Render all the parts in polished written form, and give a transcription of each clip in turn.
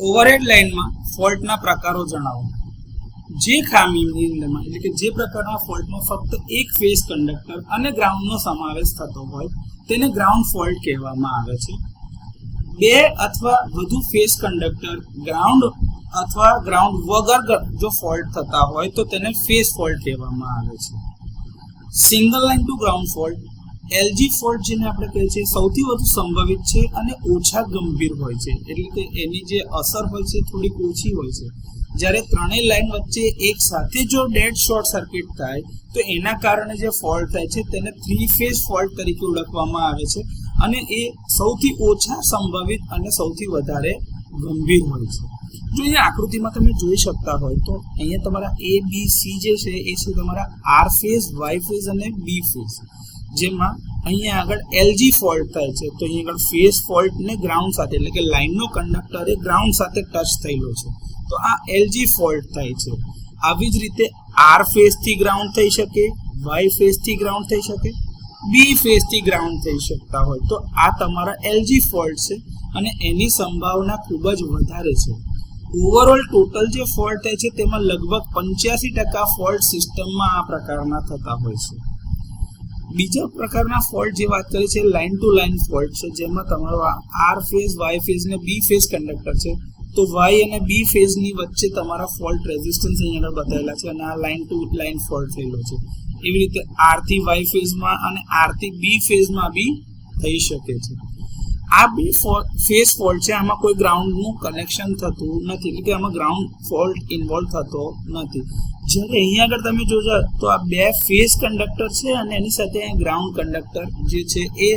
Overhead લાઇનમાં ફોલ્ટના પ્રકારો જણાવો. જે ખામીની અંદરમાં એટલે કે જે પ્રકારના ફોલ્ટમાં ફક્ત એક ફેઝ કંડક્ટર અને ગ્રાઉન્ડનો સમાવેશ થતો હોય તેને ગ્રાઉન્ડ ફોલ્ટ કહેવામાં આવે છે. બે અથવા વધુ ફેઝ કંડક્ટર ગ્રાઉન્ડ અથવા ગ્રાઉન્ડ વગર જો ફોલ્ટ થતા હોય તો તેને ફેઝ ફોલ્ટ કહેવામાં આવે છે. Single line to ground fault LG fault જેને આપણે કહીએ છીએ સૌથી વધુ સંભવિત છે અને ઓછા ગંભીર હોય છે, એટલે કે એની જે અસર હોય છે થોડીક ઓછી હોય છે. જ્યારે ત્રણેય લાઇન વચ્ચે એક સાથે જો ડેડ શોર્ટ સર્કિટ થાય તો એના કારણે જે ફોલ્ટ થાય છે તેને થ્રી ફેઝ ફોલ્ટ તરીકે ઓળખવામાં આવે છે અને એ સૌથી ઓછા સંભવિત અને સૌથી વધારે ગંભીર હોય છે. જો અહીંયા આકૃતિમાં તમે જોઈ શકતા હોય તો અહીંયા તમારા એ બી સી જે છે એ છે તમારા આર ફેઝ, વાય ફેઝ અને બી ફેઝ, જેમાં અહીંયા આગળ એલજી ફોલ્ટ થાય છે તો અહીંયા આગળ ફેઝ ફોલ્ટ ને ગ્રાઉન્ડ સાથે એટલે કે લાઇનનો કંડક્ટર એ ગ્રાઉન્ડ સાથે ટચ થયેલો છે તો આ એલજી ફોલ્ટ થાય છે. આવી જ રીતે આર ફેઝ થી ગ્રાઉન્ડ થઈ શકે, વાય ફેઝ થી ગ્રાઉન્ડ થઈ શકે, બી ફેઝ થી ગ્રાઉન્ડ થઈ શકતા હોય તો આ તમારા એલજી ફોલ્ટ છે અને એની સંભાવના ખૂબ જ વધારે છે. ઓવરઓલ ટોટલ જે ફોલ્ટ થાય છે તેમાં લગભગ 85% ફોલ્ટ સિસ્ટમમાં આ પ્રકારના થતા હોય છે. બીજા પ્રકારના ફોલ્ટ જે વાત કરી છે લાઇન ટુ લાઇન ફોલ્ટ છે, જેમાં તમારો આર ફેઝ, વાય ફેઝ ને બી ફેઝ કંડક્ટર છે તો વાય અને બી ફેઝ ની વચ્ચે તમારા ફોલ્ટ રેઝિસ્ટન્સ અહીંયા આગળ બતાવેલા છે અને આ લાઇન ટુ લાઇન ફોલ્ટ થયેલો છે. એવી રીતે આર થી વાય ફેઝમાં અને આર થી બી ફેઝમાં બી થઈ શકે છે. આ બે ફેઝ ફોલ્ટ છે, આમાં કોઈ ગ્રાઉન્ડનું કનેક્શન થતું નથી, એટલે કે આમાં ગ્રાઉન્ડ ફોલ્ટ ઇન્વોલ્વ થતો નથી. જ્યારે અહીંયા આગળ તમે જોજો તો આ બે ફેઝ કંડક્ટર છે અને એની સાથે ગ્રાઉન્ડ કંડક્ટર જે છે એ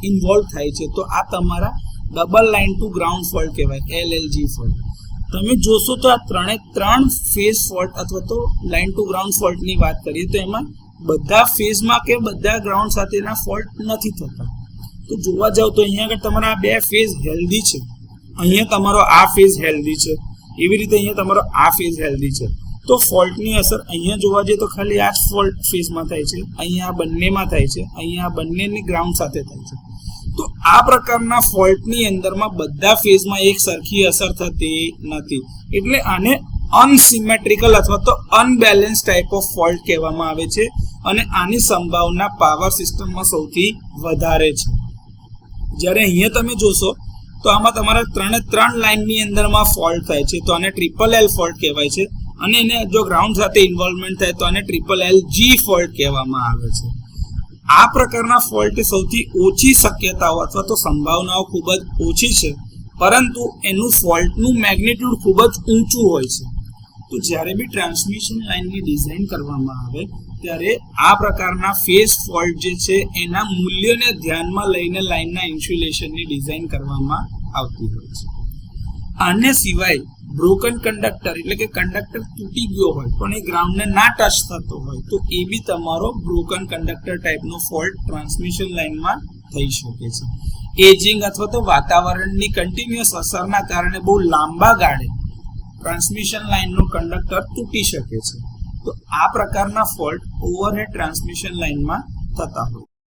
ઇન્વોલ્વ થાય છે તો આ તમારા double line to ground fault કહેવાય, એલએલજી ફોલ્ટ. તમે જોશો તો આ ત્રણ ફેઝ ફોલ્ટ અથવા તો લાઇન ટુ ગ્રાઉન્ડ ફોલ્ટની વાત કરીએ તો એમાં બધા ફેઝમાં કે બધા ગ્રાઉન્ડ સાથેના ફોલ્ટ નથી થતા. તો જોવા જાવ તો અહીંયા આગળ તમારા આ બે ફેઝ હેલ્ધી છે, અહીંયા તમારો આ ફેઝ હેલ્ધી છે, એવી રીતે અહીંયા તમારો આ ફેઝ હેલ્ધી છે તો ફોલ્ટની અસર અહીંયા જોવા જઈએ તો ખાલી આ જ ફોલ્ટ ફેઝમાં થાય છે, અહીંયા આ બંનેમાં થાય છે, અહીંયા આ બંનેની ગ્રાઉન્ડ સાથે થાય છે. તો આ પ્રકારના ફોલ્ટની અંદરમાં બધા ફેઝમાં એક સરખી અસર થતી નથી, એટલે આને અનસિમેટ્રિકલ અથવા તો અનબેલેન્સ ટાઈપ ઓફ ફોલ્ટ કહેવામાં આવે છે અને આની સંભાવના પાવર સિસ્ટમમાં સૌથી વધારે છે. જ્યારે અહીંયા તમે જોશો તો આમાં તમારા ત્રણ લાઇનની અંદરમાં ફોલ્ટ થાય છે તો આને ટ્રિપલ એલ ફોલ્ટ કહેવાય છે અને એને જો ગ્રાઉન્ડ સાથે ઇન્વોલ્વમેન્ટ થાય તો આને ટ્રિપલ એલ જી ફોલ્ટ કહેવામાં આવે છે. આ પ્રકારના ફોલ્ટ સૌથી ઓછી શક્યતાઓ અથવા તો સંભાવનાઓ ખૂબ જ ઓછી છે, પરંતુ એનું ફોલ્ટનું મેગ્નિટ્યુડ ખૂબ જ ઊંચું હોય છે. તો જ્યારે બી ટ્રાન્સમિશન લાઇનની ડિઝાઇન કરવામાં આવે ત્યારે આ પ્રકારના ફેઝ ફોલ્ટ જે છે એના મૂલ્યને ધ્યાનમાં લઈને લાઇનના ઇન્સ્યુલેશનની ડિઝાઇન કરવામાં આવતી હોય છે. આને સિવાય બ્રોકન કંડક્ટર એટલે કે કંડક્ટર તૂટી ગયો હોય પણ એ ગ્રાઉન્ડને ના ટચ થતો હોય તો એ બી તમારો બ્રોકન કંડક્ટર ટાઈપનો ફોલ્ટ ટ્રાન્સમિશન લાઇનમાં થઈ શકે છે. એજિંગ અથવા તો વાતાવરણની કન્ટિન્યુઅસ અસરના કારણે બહુ લાંબા ગાળે ટ્રાન્સમિશન લાઇનનો કંડક્ટર તૂટી શકે છે. તો આ પ્રકારના ફોલ્ટ ઓવરહેડ ટ્રાન્સમિશન લાઇનમાં થતા હોય છે.